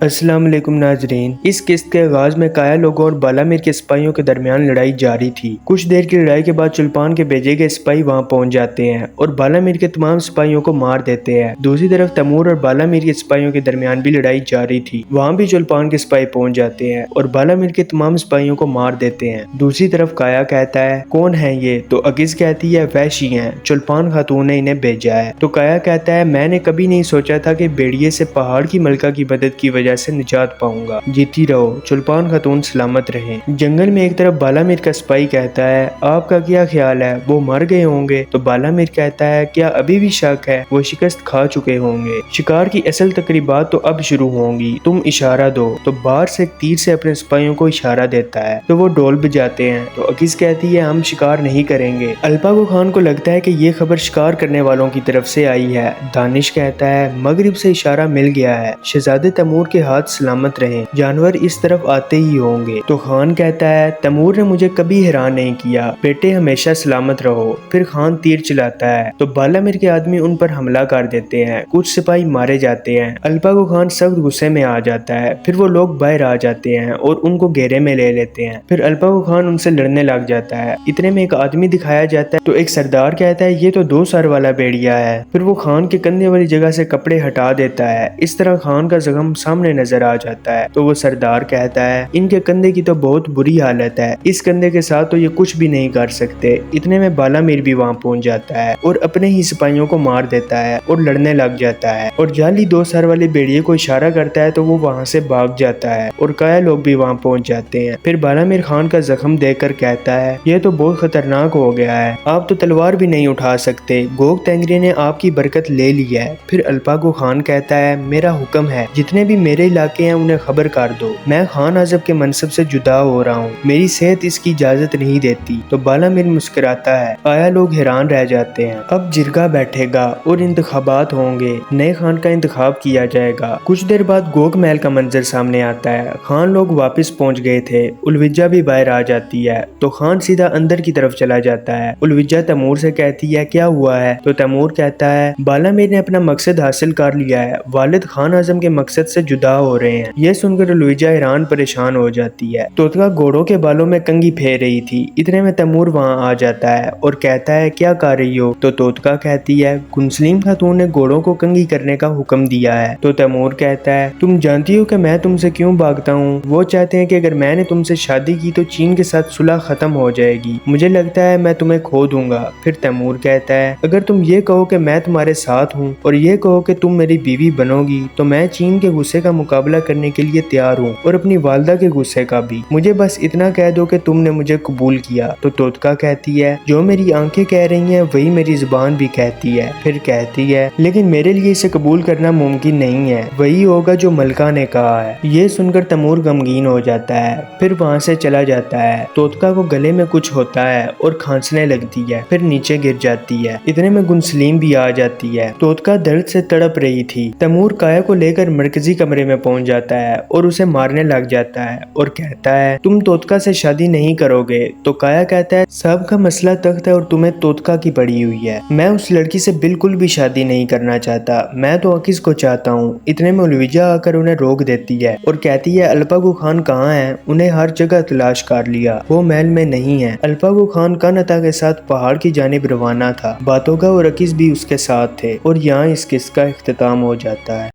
अस्सलाम वालेकुम नाजरीन। इस किस्त के आगाज में काया लोगों और बालामीर के सिपाहियों के दरमियान लड़ाई जारी थी। कुछ देर की लड़ाई के बाद चुल्पान के भेजे गए सिपाही वहां पहुंच जाते हैं और बालामीर के तमाम सिपाहियों को मार देते हैं। दूसरी तरफ तैमूर और बालामीर के सिपाहियों के दरमियान भी लड़ाई जारी थी। वहां भी चुल्पान के सिपाही पहुंच जाते हैं और बालामीर के तमाम सिपाहियों को मार देते हैं। दूसरी तरफ काया कहता है कौन है ये, तो अकीस कहती है वैशी है, चुल्पान खातून ने इन्हें भेजा है। तो काया कहता है मैंने कभी नहीं सोचा था कि भेड़िए से पहाड़ की मलका की मदद की वजह से निजात पाऊंगा। जीती रहो, चुल्पान खातून सलामत रहें। जंगल में एक तरफ बालामीर का सिपाही कहता है आपका क्या ख्याल है, वो मर गए होंगे? तो बालामीर कहता है क्या अभी भी शक है, वो शिकस्त खा चुके होंगे। शिकार की असल तकरीबात तो अब शुरू होंगी, तुम इशारा दो। तो बाहर से एक तीर से अपने सिपाहियों को इशारा देता है तो वो ढोल बजाते हैं। तो अकीस कहती है हम शिकार नहीं करेंगे। अल्पागो खान को लगता है कि ये खबर शिकार करने वालों की तरफ से आई है। दानिश कहता है मगरिब से इशारा मिल गया है, शहजादे तैमूर के हाथ सलामत रहें, जानवर इस तरफ आते ही होंगे। तो खान कहता है तैमूर ने मुझे कभी हैरान नहीं किया, बेटे हमेशा सलामत रहो। फिर खान तीर चलाता है तो बालामीर के आदमी उन पर हमला कर देते हैं। कुछ सिपाही मारे जाते हैं। अल्पागो खान सख्त गुस्से में आ जाता है। फिर वो लोग बाहर आ जाते हैं और उनको घेरे में ले लेते हैं। फिर अल्पागो खान उनसे लड़ने लग जाता है। इतने में एक आदमी दिखाया जाता है तो एक सरदार कहता है ये तो 2 सर वाला भेड़िया है। फिर वो खान के कंधे वाली जगह से कपड़े हटा देता है। इस तरह खान का जख्म सामने नजर आ जाता है। तो वो सरदार कहता है इनके कंधे की तो बहुत बुरी हालत है, इस कंधे के साथ तो ये कुछ भी नहीं कर सकते। इतने में बालामीर भी वहाँ पहुँच जाता है और अपने ही सिपाहियों को मार देता है और लड़ने लग जाता है और जाली 2 सर वाले भेड़िए को इशारा करता है तो वो वहाँ से भाग जाता है और काया लोग भी वहाँ पहुँच जाते हैं। फिर बालामीर खान का जख्म देखकर कहता है ये तो बहुत खतरनाक हो गया है, आप तो तलवार भी नहीं उठा सकते, गोग तेंगरी ने आपकी बरकत ले ली है। फिर अल्पागो खान कहता है मेरा हुक्म है, जितने भी मेरे इलाके हैं उन्हें खबर कर दो, मैं खान आजम के मनसब से जुदा हो रहा हूँ, मेरी सेहत इसकी इजाजत नहीं देती। तो बालामीर मुस्कुराता है। आया लोग हैरान रह जाते हैं। अब जिरगा बैठेगा और इंतखाबात होंगे, नए खान का इंतखाब किया जाएगा। कुछ देर बाद गोग महल का मंजर सामने आता है। खान लोग वापस पहुंच गए थे। उलविजा भी बाहर आ जाती है तो खान सीधा अंदर की तरफ चला जाता है। उलविजा तैमूर से कहती है क्या हुआ है? तो तैमूर कहता है बालामीर ने अपना मकसद हासिल कर लिया है, वालिद खान आजम के मकसद से जुदा हो रहे हैं। यह सुनकर उलविजा हैरान परेशान हो जाती है। तोतका घोड़ों के बालों में कंघी फेर रही थी। इतने में तैमूर वहाँ आ जाता है और कहता है क्या कर रही हो? तो तोतका कहती है गुनसलीम खातून ने घोड़ों को कंघी करने का हुक्म दिया है। तो तैमूर कहता है तुम जानती हो कि मैं तुमसे क्यों भागता हूँ? वो चाहते हैं कि अगर मैंने तुमसे शादी की तो चीन के साथ सुलह खत्म हो जाएगी, मुझे लगता है मैं तुम्हें खो दूंगा। फिर तैमूर कहता है अगर तुम ये कहो कि मैं तुम्हारे साथ हूँ और ये कहो कि तुम मेरी बीवी बनोगी तो मैं चीन के गुस्से का मुकाबला करने के लिए तैयार हूँ और अपनी वालदा के गुस्से का भी। मुझे बस इतना कह दो कि तुमने मुझे कबूल किया। तो तोतका कहती है जो मेरी आंखें कह रही हैं वही मेरी जुबान भी कहती है। फिर कहती है लेकिन मेरे लिए इसे कबूल करना मुमकिन नहीं है, वही होगा जो मलका ने कहा है। ये सुनकर तैमूर गमगीन हो जाता है। फिर वहाँ से चला जाता है। तोतका को गले में कुछ होता है और खांसने लगती है, फिर नीचे गिर जाती है। इतने में गुनसलीम भी आ जाती है। तोतका दर्द से तड़प रही थी। तैमूर काया को लेकर मरकजी कमरे में पहुंच जाता है और उसे मारने लग जाता है और कहता है तुम तोतका से शादी नहीं करोगे? तो काया कहता है सब का मसला तख्त है और तुम्हें तोतका की पड़ी हुई है, मैं उस लड़की से बिल्कुल भी शादी नहीं करना चाहता, मैं तो अकीस को चाहता हूँ। इतने में उलविजा आकर उन्हें रोक देती है और कहती है अल्पागो खान कहाँ है? उन्हें हर जगह तलाश कर लिया, वो महल में नहीं है। अल्पागो खान कनता के साथ पहाड़ की जानिब रवाना था। बातोगा और अकीस भी उसके साथ थे और यहाँ इस किस्सा का इख्तिताम हो जाता है।